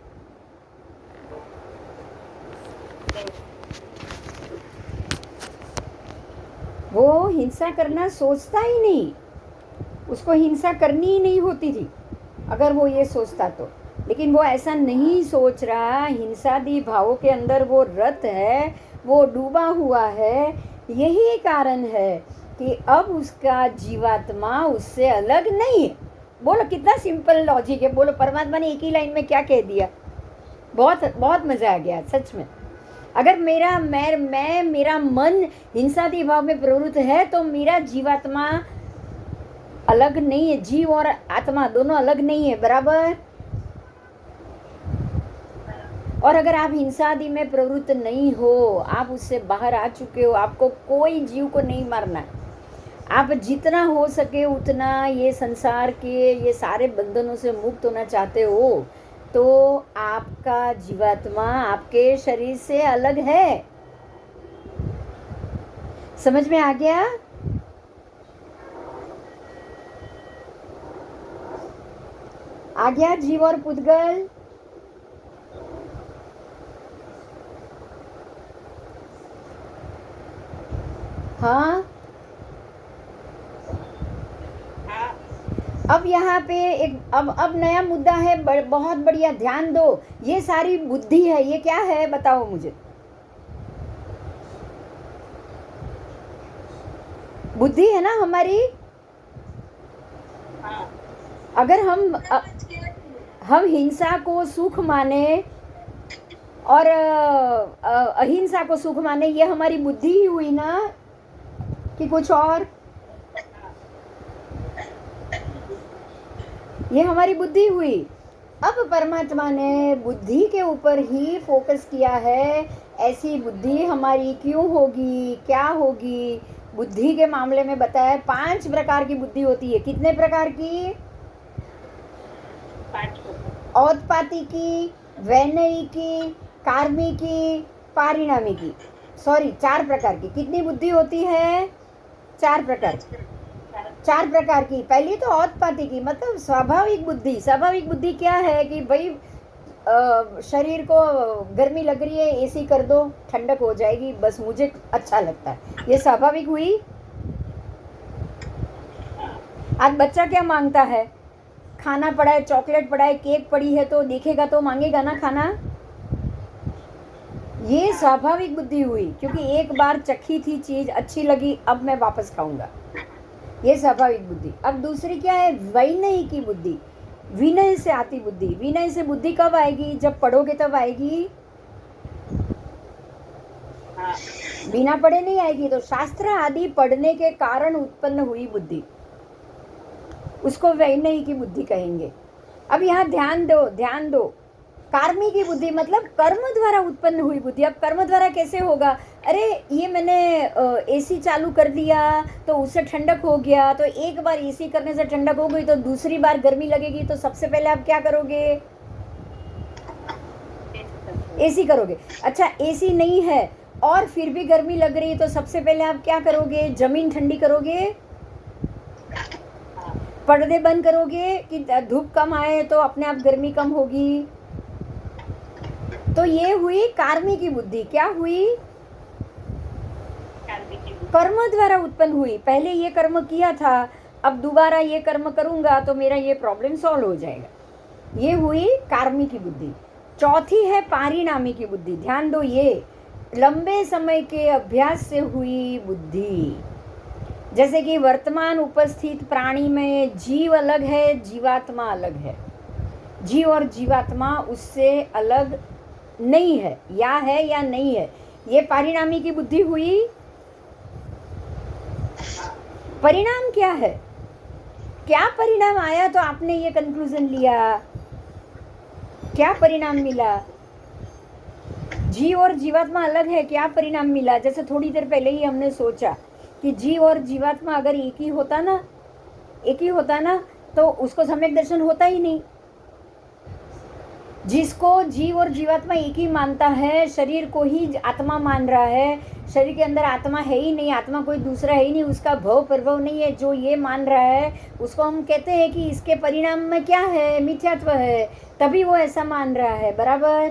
वो हिंसा करना सोचता ही नहीं, उसको हिंसा करनी ही नहीं होती थी अगर वो ये सोचता तो। लेकिन वो ऐसा नहीं सोच रहा, हिंसादी भावों के अंदर वो रत है, वो डूबा हुआ है। यही कारण है कि अब उसका जीवात्मा उससे अलग नहीं है। बोलो कितना सिंपल लॉजिक है। बोलो परमात्मा ने एक ही लाइन में क्या कह दिया? बहुत बहुत मज़ा आ गया सच में। अगर मेरा मन हिंसादी भाव में प्रवृत्त है तो मेरा जीवात्मा अलग नहीं है, जीव और आत्मा दोनों अलग नहीं है, बराबर। और अगर आप हिंसा आदि में प्रवृत्त नहीं हो, आप उससे बाहर आ चुके हो, आपको कोई जीव को नहीं मारना है, आप जितना हो सके उतना ये संसार के ये सारे बंधनों से मुक्त होना चाहते हो, तो आपका जीवात्मा आपके शरीर से अलग है। समझ में आ गया? आ गया जीव और पुद्गल? हाँ। अब यहाँ पे एक अब नया मुद्दा है, बहुत बढ़िया, ध्यान दो। ये सारी बुद्धि है, ये क्या है बताओ मुझे। बुद्धि है ना हमारी। अगर हम हिंसा को सुख माने और अहिंसा को सुख माने, ये हमारी बुद्धि ही हुई ना, कि कुछ और? ये हमारी बुद्धि हुई। अब परमात्मा ने बुद्धि के ऊपर ही फोकस किया है। ऐसी बुद्धि हमारी क्यों होगी, क्या होगी? बुद्धि के मामले में बताया 5 प्रकार की बुद्धि होती है। कितने प्रकार की? औत्पातिकी, वैनयिकी, कार्मिकी, पारिणामिकी। सॉरी, 4 प्रकार की। कितनी बुद्धि होती है? 4 प्रकार की। 4 प्रकार की। पहली तो औत्पातिकी, मतलब स्वाभाविक बुद्धि। स्वाभाविक बुद्धि क्या है कि भाई शरीर को गर्मी लग रही है, एसी कर दो, ठंडक हो जाएगी, बस मुझे अच्छा लगता है, ये स्वाभाविक हुई। आज बच्चा क्या मांगता है? खाना पड़ा है, चॉकलेट पड़ा है, केक पड़ी है, तो देखेगा तो मांगेगा ना खाना। ये स्वाभाविक बुद्धि हुई, क्योंकि एक बार चखी थी चीज, अच्छी लगी, अब मैं वापस खाऊंगा, ये स्वाभाविक बुद्धि। अब दूसरी क्या है? वैनयिकी बुद्धि। विनय से आती बुद्धि। विनय से बुद्धि कब आएगी? जब पढ़ोगे तब आएगी, बिना पढ़े नहीं आएगी। तो शास्त्र आदि पढ़ने के कारण उत्पन्न हुई बुद्धि, उसको वैनयिकी बुद्धि कहेंगे। अब यहाँ ध्यान दो, ध्यान दो। कार्मिकी बुद्धि मतलब कर्म द्वारा उत्पन्न हुई बुद्धि। अब कर्म द्वारा कैसे होगा? अरे ये मैंने एसी चालू कर दिया तो उससे ठंडक हो गया, तो एक बार एसी करने से ठंडक हो गई, तो दूसरी बार गर्मी लगेगी, तो सबसे पहले आप क्या करोगे? एसी करोगे। अच्छा, एसी नहीं है और फिर भी गर्मी लग रही है, तो सबसे पहले आप क्या करोगे? जमीन ठंडी करोगे, पर्दे बंद करोगे कि धूप कम आए तो अपने आप गर्मी कम होगी। तो ये हुई कार्मिकी बुद्धि। क्या हुई? कर्म द्वारा उत्पन्न हुई। पहले ये कर्म किया था, अब दोबारा ये कर्म करूंगा तो मेरा ये प्रॉब्लम सॉल्व हो जाएगा। ये हुई कार्मिकी बुद्धि। चौथी है पारिणामिकी बुद्धि। ध्यान दो, ये लंबे समय के अभ्यास से हुई बुद्धि। जैसे कि वर्तमान उपस्थित प्राणी में जीव अलग है, जीवात्मा अलग है। जीव और जीवात्मा उससे अलग नहीं है, या है या नहीं है, ये परिणामी की बुद्धि हुई। परिणाम क्या है? क्या परिणाम आया तो आपने ये कंक्लूजन लिया? क्या परिणाम मिला? जीव और जीवात्मा अलग है, क्या परिणाम मिला? जैसे थोड़ी देर पहले ही हमने सोचा कि जीव और जीवात्मा अगर एक ही होता ना तो उसको सम्यक दर्शन होता ही नहीं। जिसको जीव और जीवात्मा एक ही मानता है, शरीर को ही आत्मा मान रहा है, शरीर के अंदर आत्मा है ही नहीं, आत्मा कोई दूसरा है ही नहीं, उसका भव प्रभव नहीं है, जो ये मान रहा है उसको हम कहते हैं कि इसके परिणाम में क्या है? मिथ्यात्व है, तभी वो ऐसा मान रहा है, बराबर।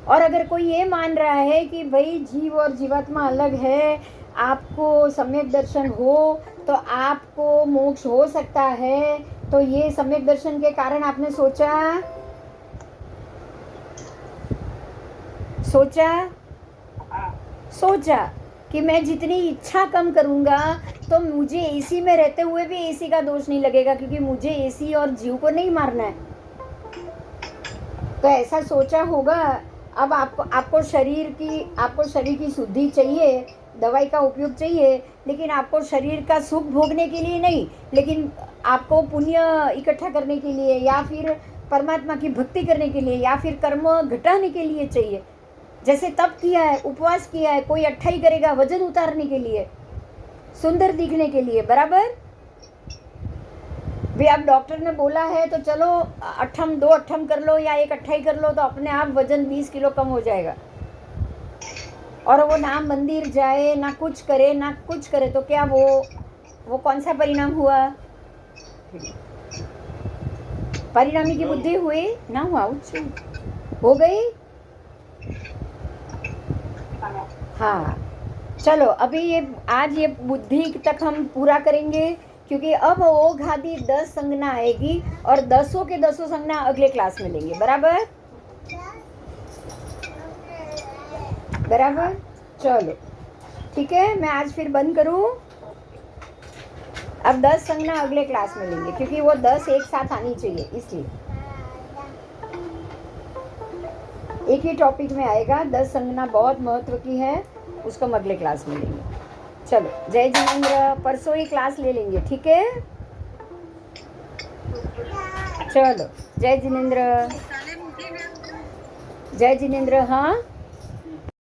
और अगर कोई ये मान रहा है कि भाई जीव और जीवात्मा अलग है, आपको सम्यक दर्शन हो तो आपको मोक्ष हो सकता है, तो ये सम्यक दर्शन के कारण आपने सोचा कि मैं जितनी इच्छा कम करूंगा तो मुझे एसी में रहते हुए भी एसी का दोष नहीं लगेगा, क्योंकि मुझे एसी और जीव को नहीं मारना है। तो ऐसा सोचा होगा। अब आपको शरीर की शुद्धि चाहिए, दवाई का उपयोग चाहिए, लेकिन आपको शरीर का सुख भोगने के लिए नहीं, लेकिन आपको पुण्य इकट्ठा करने के लिए, या फिर परमात्मा की भक्ति करने के लिए, या फिर कर्म घटाने के लिए चाहिए। जैसे तप किया है, उपवास किया है, कोई 28 करेगा वजन उतारने के लिए, सुंदर दिखने के लिए, बराबर। भी अब डॉक्टर ने बोला है तो चलो 2 अट्ठम कर लो या 1 28 कर लो, तो अपने आप वजन 20 किलो कम हो जाएगा। और वो ना मंदिर जाए, ना कुछ करे तो क्या वो कौन सा परिणाम हुआ? परिणामी की बुद्धि हुई ना, हुआ उच्च हो गई। हाँ, चलो अभी आज ये बुद्धि तक हम पूरा करेंगे, क्योंकि अब वो घादी 10 संज्ञा आएगी और 10 के 10 संज्ञा अगले क्लास में लेंगे, बराबर। चलो ठीक है, मैं आज फिर बंद करूं। अब 10 संज्ञा अगले क्लास में लेंगे, क्योंकि वो 10 एक साथ आनी चाहिए, इसलिए एक ही टॉपिक में आएगा। 10 संज्ञा बहुत महत्व की है, उसको हम अगले क्लास में लेंगे। चलो, जय जिनेंद्र, परसों ही क्लास ले लेंगे, ठीक है। चलो, जय जिनेंद्र। हाँ।